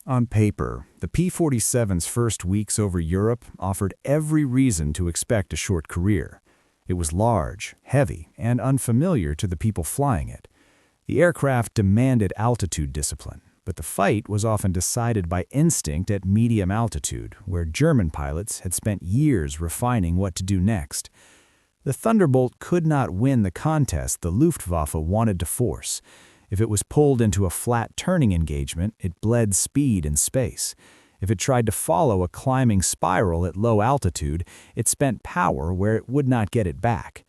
On paper, the P-47's first weeks over Europe offered every reason to expect a short career. It was large, heavy, and unfamiliar to the people flying it. The aircraft demanded altitude discipline, but the fight was often decided by instinct at medium altitude, where German pilots had spent years refining what to do next. The Thunderbolt could not win the contest the Luftwaffe wanted to force. If it was pulled into a flat turning engagement, it bled speed in space. If it tried to follow a climbing spiral at low altitude, it spent power where it would not get it back.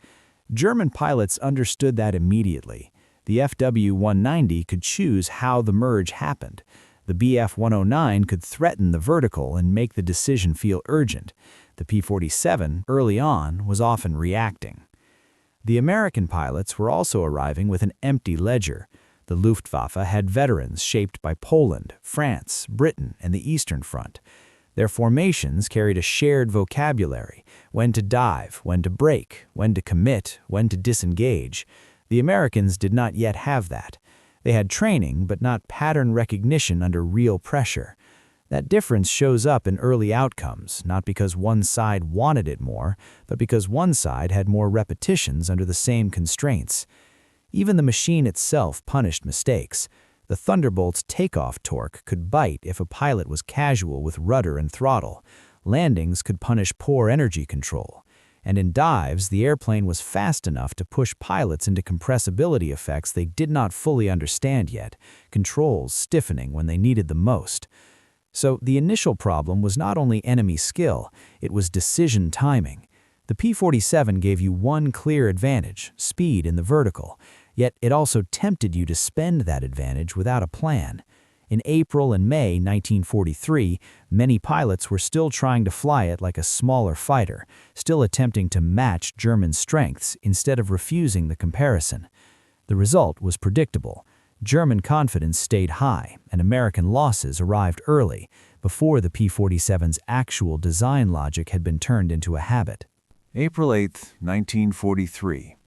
German pilots understood that immediately. The FW-190 could choose how the merge happened. The Bf-109 could threaten the vertical and make the decision feel urgent. The P-47, early on, was often reacting. The American pilots were also arriving with an empty ledger. The Luftwaffe had veterans shaped by Poland, France, Britain, and the Eastern Front. Their formations carried a shared vocabulary: when to dive, when to brake, when to commit, when to disengage. The Americans did not yet have that. They had training, but not pattern recognition under real pressure. That difference shows up in early outcomes, not because one side wanted it more, but because one side had more repetitions under the same constraints. Even the machine itself punished mistakes. The Thunderbolt's takeoff torque could bite if a pilot was casual with rudder and throttle. Landings could punish poor energy control. And in dives, the airplane was fast enough to push pilots into compressibility effects they did not fully understand yet, controls stiffening when they needed them most. So the initial problem was not only enemy skill, it was decision timing. The P-47 gave you one clear advantage: speed in the vertical. Yet it also tempted you to spend that advantage without a plan. In April and May 1943, many pilots were still trying to fly it like a smaller fighter, still attempting to match German strengths instead of refusing the comparison. The result was predictable. German confidence stayed high, and American losses arrived early, before the P-47's actual design logic had been turned into a habit. April 8, 1943.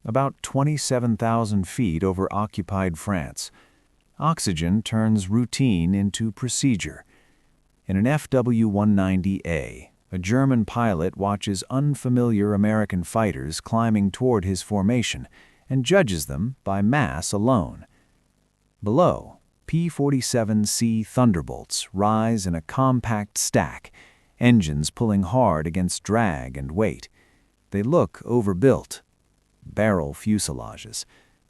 About 27,000 feet over occupied France. Oxygen turns routine into procedure. In an FW-190A, a German pilot watches unfamiliar American fighters climbing toward his formation and judges them by mass alone. Below, P-47C Thunderbolts rise in a compact stack, engines pulling hard against drag and weight. They look overbuilt. Barrel fuselages,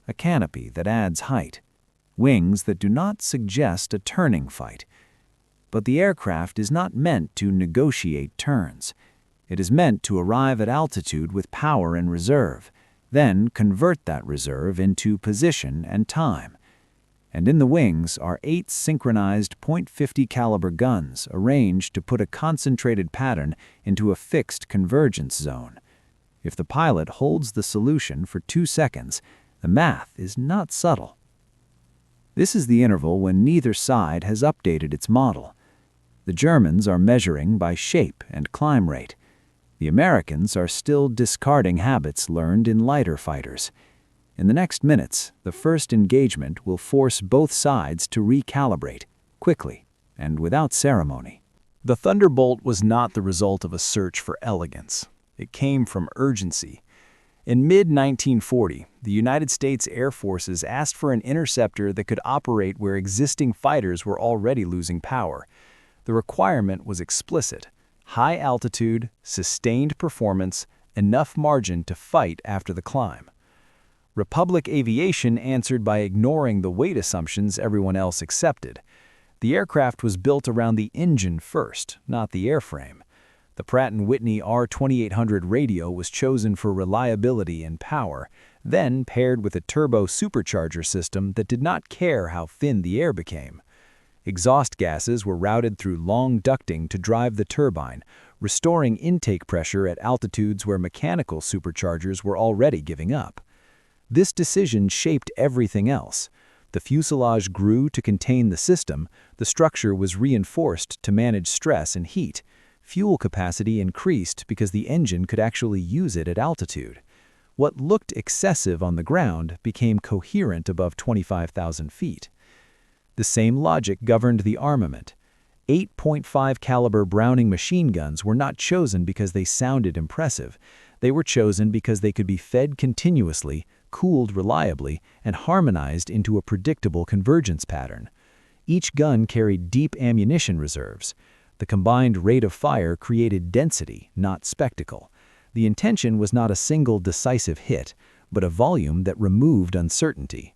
a canopy that adds height, wings that do not suggest a turning fight. But the aircraft is not meant to negotiate turns. It is meant to arrive at altitude with power in reserve, then convert that reserve into position and time. And in the wings are 8 synchronized .50 caliber guns arranged to put a concentrated pattern into a fixed convergence zone. If the pilot holds the solution for 2 seconds, the math is not subtle. This is the interval when neither side has updated its model. The Germans are measuring by shape and climb rate. The Americans are still discarding habits learned in lighter fighters. In the next minutes, the first engagement will force both sides to recalibrate, quickly and without ceremony. The Thunderbolt was not the result of a search for elegance. It came from urgency. In mid-1940, the United States Air Forces asked for an interceptor that could operate where existing fighters were already losing power. The requirement was explicit: high altitude, sustained performance, enough margin to fight after the climb. Republic Aviation answered by ignoring the weight assumptions everyone else accepted. The aircraft was built around the engine first, not the airframe. The Pratt & Whitney R2800 radio was chosen for reliability and power, then paired with a turbo supercharger system that did not care how thin the air became. Exhaust gases were routed through long ducting to drive the turbine, restoring intake pressure at altitudes where mechanical superchargers were already giving up. This decision shaped everything else. The fuselage grew to contain the system, the structure was reinforced to manage stress and heat. Fuel capacity increased because the engine could actually use it at altitude. What looked excessive on the ground became coherent above 25,000 feet. The same logic governed the armament. 8.5 caliber Browning machine guns were not chosen because they sounded impressive. They were chosen because they could be fed continuously, cooled reliably, and harmonized into a predictable convergence pattern. Each gun carried deep ammunition reserves. The combined rate of fire created density, not spectacle. The intention was not a single decisive hit, but a volume that removed uncertainty.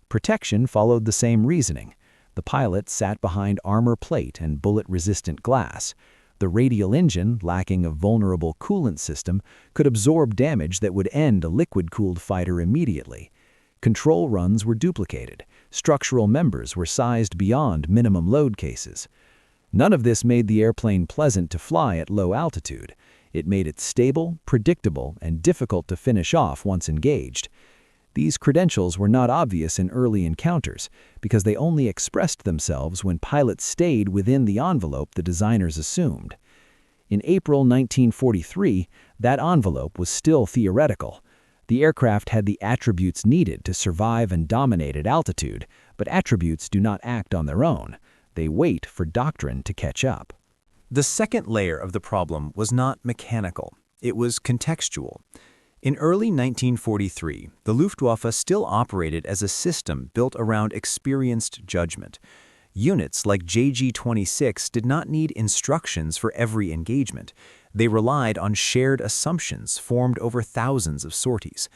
Protection followed the same reasoning. The pilot sat behind armor plate and bullet-resistant glass. The radial engine, lacking a vulnerable coolant system, could absorb damage that would end a liquid-cooled fighter immediately. Control runs were duplicated. Structural members were sized beyond minimum load cases. None of this made the airplane pleasant to fly at low altitude. It made it stable, predictable, and difficult to finish off once engaged. These credentials were not obvious in early encounters because they only expressed themselves when pilots stayed within the envelope the designers assumed. In April 1943, that envelope was still theoretical. The aircraft had the attributes needed to survive and dominate at altitude, but attributes do not act on their own. They wait for doctrine to catch up. The second layer of the problem was not mechanical. It was contextual. In early 1943, the Luftwaffe still operated as a system built around experienced judgment. Units like JG-26 did not need instructions for every engagement. They relied on shared assumptions formed over thousands of sorties.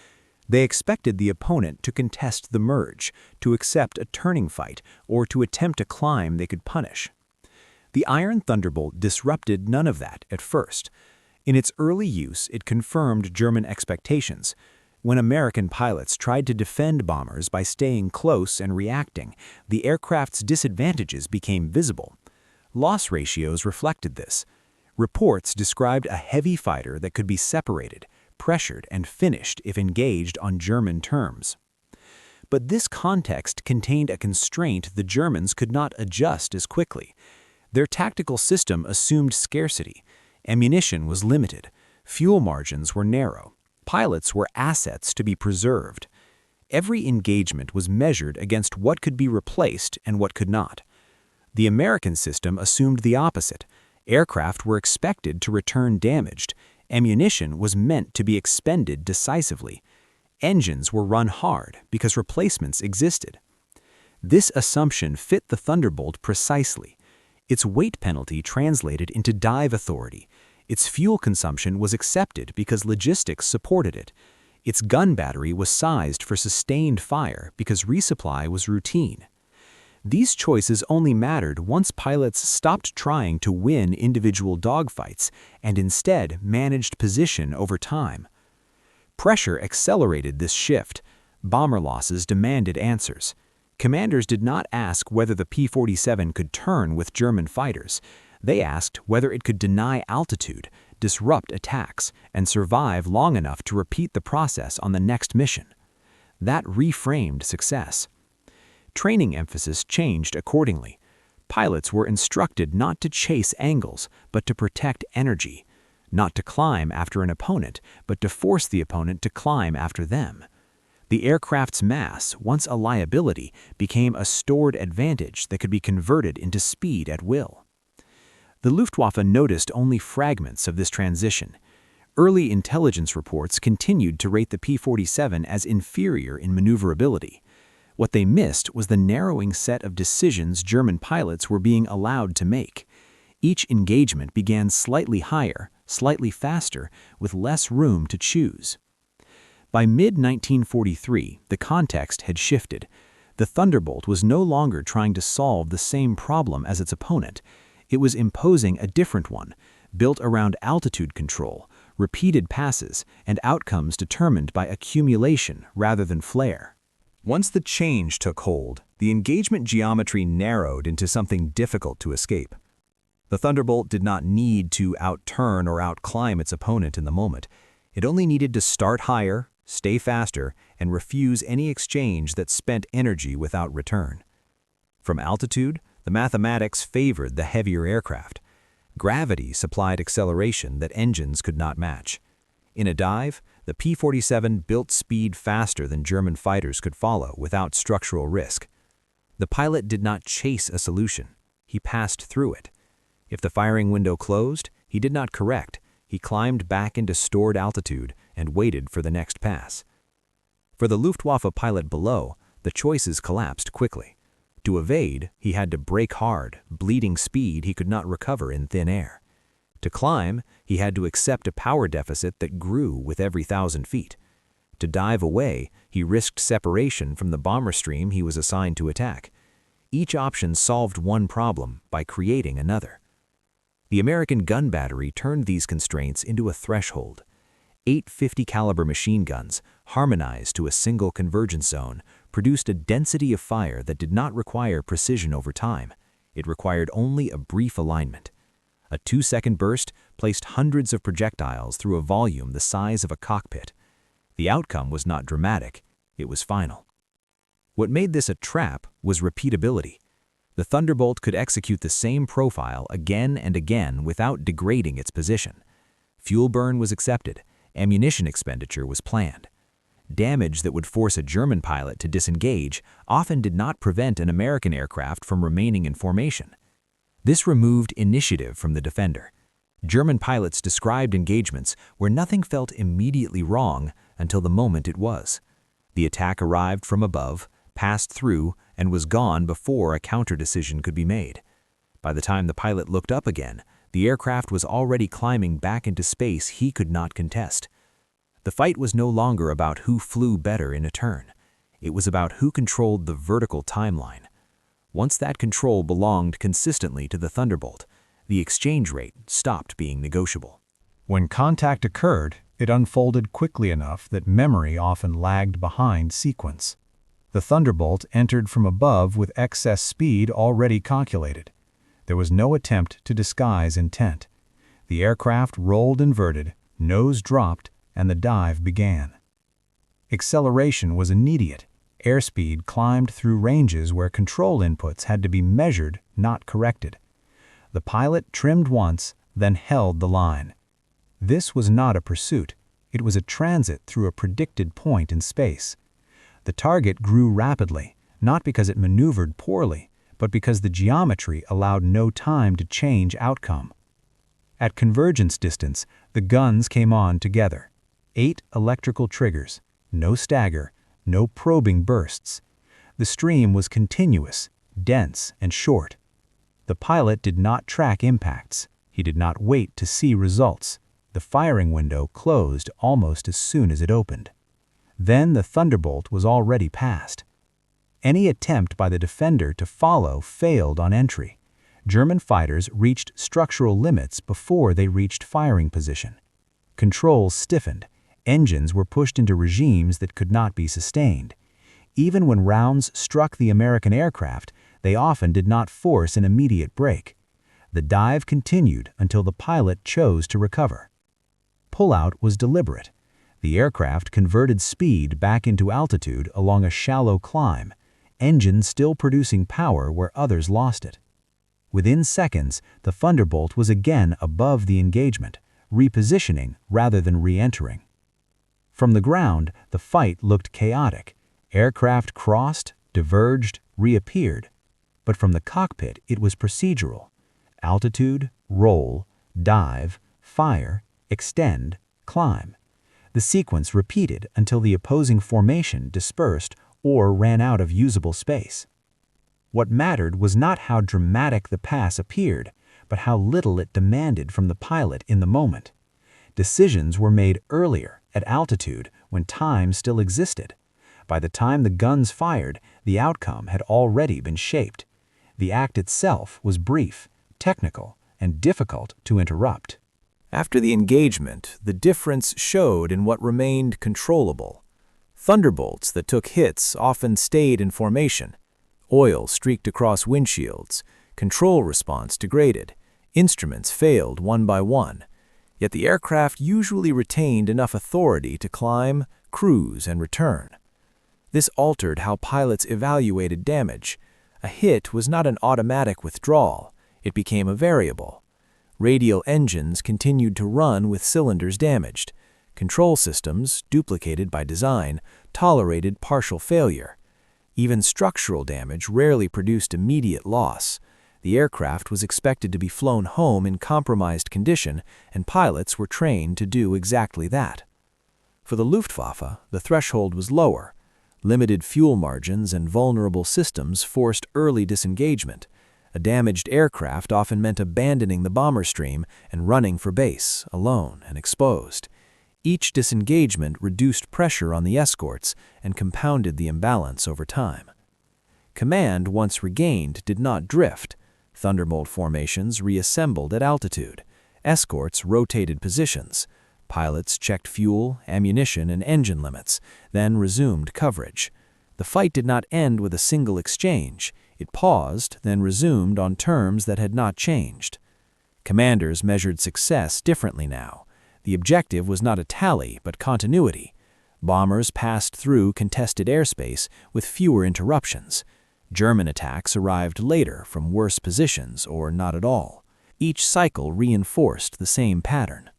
They expected the opponent to contest the merge, to accept a turning fight, or to attempt a climb they could punish. The Iron Thunderbolt disrupted none of that at first. In its early use, it confirmed German expectations. When American pilots tried to defend bombers by staying close and reacting, the aircraft's disadvantages became visible. Loss ratios reflected this. Reports described a heavy fighter that could be separated, pressured, and finished if engaged on German terms. But this context contained a constraint the Germans could not adjust as quickly. Their tactical system assumed scarcity. Ammunition was limited. Fuel margins were narrow. Pilots were assets to be preserved. Every engagement was measured against what could be replaced and what could not. The American system assumed the opposite. Aircraft were expected to return damaged. Ammunition was meant to be expended decisively. Engines were run hard because replacements existed. This assumption fit the Thunderbolt precisely. Its weight penalty translated into dive authority. Its fuel consumption was accepted because logistics supported it. Its gun battery was sized for sustained fire because resupply was routine. These choices only mattered once pilots stopped trying to win individual dogfights and instead managed position over time. Pressure accelerated this shift. Bomber losses demanded answers. Commanders did not ask whether the P-47 could turn with German fighters. They asked whether it could deny altitude, disrupt attacks, and survive long enough to repeat the process on the next mission. That reframed success. Training emphasis changed accordingly. Pilots were instructed not to chase angles, but to protect energy. Not to climb after an opponent, but to force the opponent to climb after them. The aircraft's mass, once a liability, became a stored advantage that could be converted into speed at will. The Luftwaffe noticed only fragments of this transition. Early intelligence reports continued to rate the P-47 as inferior in maneuverability. What they missed was the narrowing set of decisions German pilots were being allowed to make. Each engagement began slightly higher, slightly faster, with less room to choose. By mid-1943, the context had shifted. The Thunderbolt was no longer trying to solve the same problem as its opponent. It was imposing a different one, built around altitude control, repeated passes, and outcomes determined by accumulation rather than flare. Once the change took hold, the engagement geometry narrowed into something difficult to escape. The Thunderbolt did not need to outturn or outclimb its opponent in the moment. It only needed to start higher, stay faster, and refuse any exchange that spent energy without return. From altitude, the mathematics favored the heavier aircraft. Gravity supplied acceleration that engines could not match. In a dive, the P-47 built speed faster than German fighters could follow without structural risk. The pilot did not chase a solution. He passed through it. If the firing window closed, he did not correct. He climbed back into stored altitude and waited for the next pass. For the Luftwaffe pilot below, the choices collapsed quickly. To evade, he had to brake hard, bleeding speed he could not recover in thin air. To climb, he had to accept a power deficit that grew with every 1,000 feet. To dive away, he risked separation from the bomber stream he was assigned to attack. Each option solved one problem by creating another. The American gun battery turned these constraints into a threshold. 8 50 caliber machine guns, harmonized to a single convergence zone, produced a density of fire that did not require precision over time. It required only a brief alignment. A 2-second burst placed hundreds of projectiles through a volume the size of a cockpit. The outcome was not dramatic, it was final. What made this a trap was repeatability. The Thunderbolt could execute the same profile again and again without degrading its position. Fuel burn was accepted, ammunition expenditure was planned. Damage that would force a German pilot to disengage often did not prevent an American aircraft from remaining in formation. This removed initiative from the defender. German pilots described engagements where nothing felt immediately wrong until the moment it was. The attack arrived from above, passed through, and was gone before a counter-decision could be made. By the time the pilot looked up again, the aircraft was already climbing back into space he could not contest. The fight was no longer about who flew better in a turn. It was about who controlled the vertical timeline. Once that control belonged consistently to the Thunderbolt, the exchange rate stopped being negotiable. When contact occurred, it unfolded quickly enough that memory often lagged behind sequence. The Thunderbolt entered from above with excess speed already calculated. There was no attempt to disguise intent. The aircraft rolled inverted, nose dropped, and the dive began. Acceleration was immediate. Airspeed climbed through ranges where control inputs had to be measured, not corrected. The pilot trimmed once, then held the line. This was not a pursuit. It was a transit through a predicted point in space. The target grew rapidly, not because it maneuvered poorly, but because the geometry allowed no time to change outcome. At convergence distance, the guns came on together. 8 electrical triggers, no stagger, no probing bursts. The stream was continuous, dense, and short. The pilot did not track impacts. He did not wait to see results. The firing window closed almost as soon as it opened. Then the Thunderbolt was already past. Any attempt by the defender to follow failed on entry. German fighters reached structural limits before they reached firing position. Controls stiffened. Engines were pushed into regimes that could not be sustained. Even when rounds struck the American aircraft, they often did not force an immediate break. The dive continued until the pilot chose to recover. Pullout was deliberate. The aircraft converted speed back into altitude along a shallow climb, engines still producing power where others lost it. Within seconds, the Thunderbolt was again above the engagement, repositioning rather than re-entering. From the ground, the fight looked chaotic. Aircraft crossed, diverged, reappeared. But from the cockpit, it was procedural. Altitude, roll, dive, fire, extend, climb. The sequence repeated until the opposing formation dispersed or ran out of usable space. What mattered was not how dramatic the pass appeared, but how little it demanded from the pilot in the moment. Decisions were made earlier, at altitude, when time still existed. By the time the guns fired, the outcome had already been shaped. The act itself was brief, technical, and difficult to interrupt. After the engagement, the difference showed in what remained controllable. Thunderbolts that took hits often stayed in formation. Oil streaked across windshields. Control response degraded. Instruments failed one by one. Yet the aircraft usually retained enough authority to climb, cruise, and return. This altered how pilots evaluated damage. A hit was not an automatic withdrawal. It became a variable. Radial engines continued to run with cylinders damaged. Control systems, duplicated by design, tolerated partial failure. Even structural damage rarely produced immediate loss. The aircraft was expected to be flown home in compromised condition, and pilots were trained to do exactly that. For the Luftwaffe, the threshold was lower. Limited fuel margins and vulnerable systems forced early disengagement. A damaged aircraft often meant abandoning the bomber stream and running for base, alone and exposed. Each disengagement reduced pressure on the escorts and compounded the imbalance over time. Command, once regained, did not drift. Thunderbolt formations reassembled at altitude. Escorts rotated positions. Pilots checked fuel, ammunition, and engine limits, then resumed coverage. The fight did not end with a single exchange. It paused, then resumed on terms that had not changed. Commanders measured success differently now. The objective was not a tally, but continuity. Bombers passed through contested airspace with fewer interruptions. German attacks arrived later from worse positions or not at all. Each cycle reinforced the same pattern.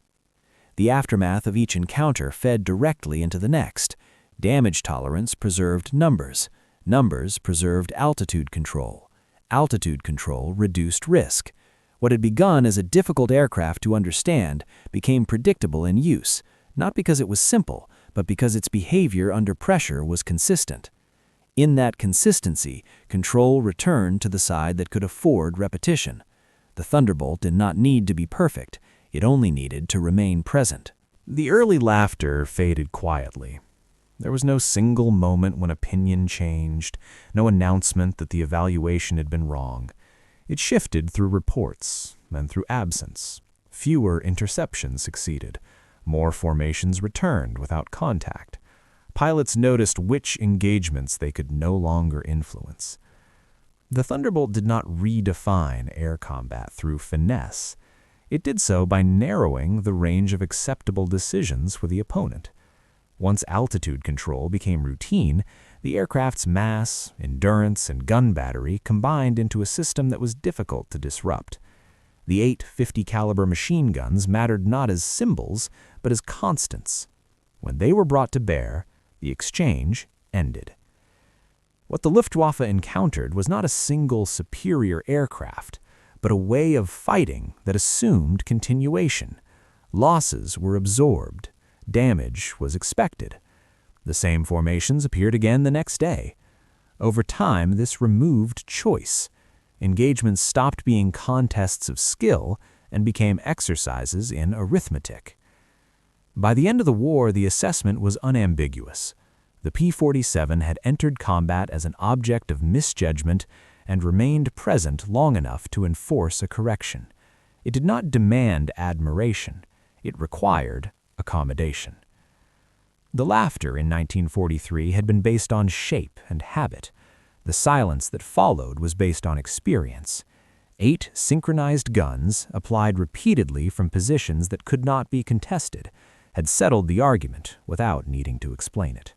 The aftermath of each encounter fed directly into the next. Damage tolerance preserved numbers. Numbers preserved altitude control. Altitude control reduced risk. What had begun as a difficult aircraft to understand became predictable in use, not because it was simple, but because its behavior under pressure was consistent. In that consistency, control returned to the side that could afford repetition. The Thunderbolt did not need to be perfect. It only needed to remain present. The early laughter faded quietly. There was no single moment when opinion changed, no announcement that the evaluation had been wrong. It shifted through reports, then through absence. Fewer interceptions succeeded. More formations returned without contact. Pilots noticed which engagements they could no longer influence. The Thunderbolt did not redefine air combat through finesse. It did so by narrowing the range of acceptable decisions for the opponent. Once altitude control became routine, the aircraft's mass, endurance, and gun battery combined into a system that was difficult to disrupt. The 8 50-caliber machine guns mattered not as symbols, but as constants. When they were brought to bear, the exchange ended. What the Luftwaffe encountered was not a single superior aircraft, but a way of fighting that assumed continuation. Losses were absorbed. Damage was expected. The same formations appeared again the next day. Over time, this removed choice. Engagements stopped being contests of skill and became exercises in arithmetic. By the end of the war, the assessment was unambiguous. The P-47 had entered combat as an object of misjudgment and remained present long enough to enforce a correction. It did not demand admiration. It required accommodation. The laughter in 1943 had been based on shape and habit. The silence that followed was based on experience. 8 synchronized guns, applied repeatedly from positions that could not be contested, had settled the argument without needing to explain it.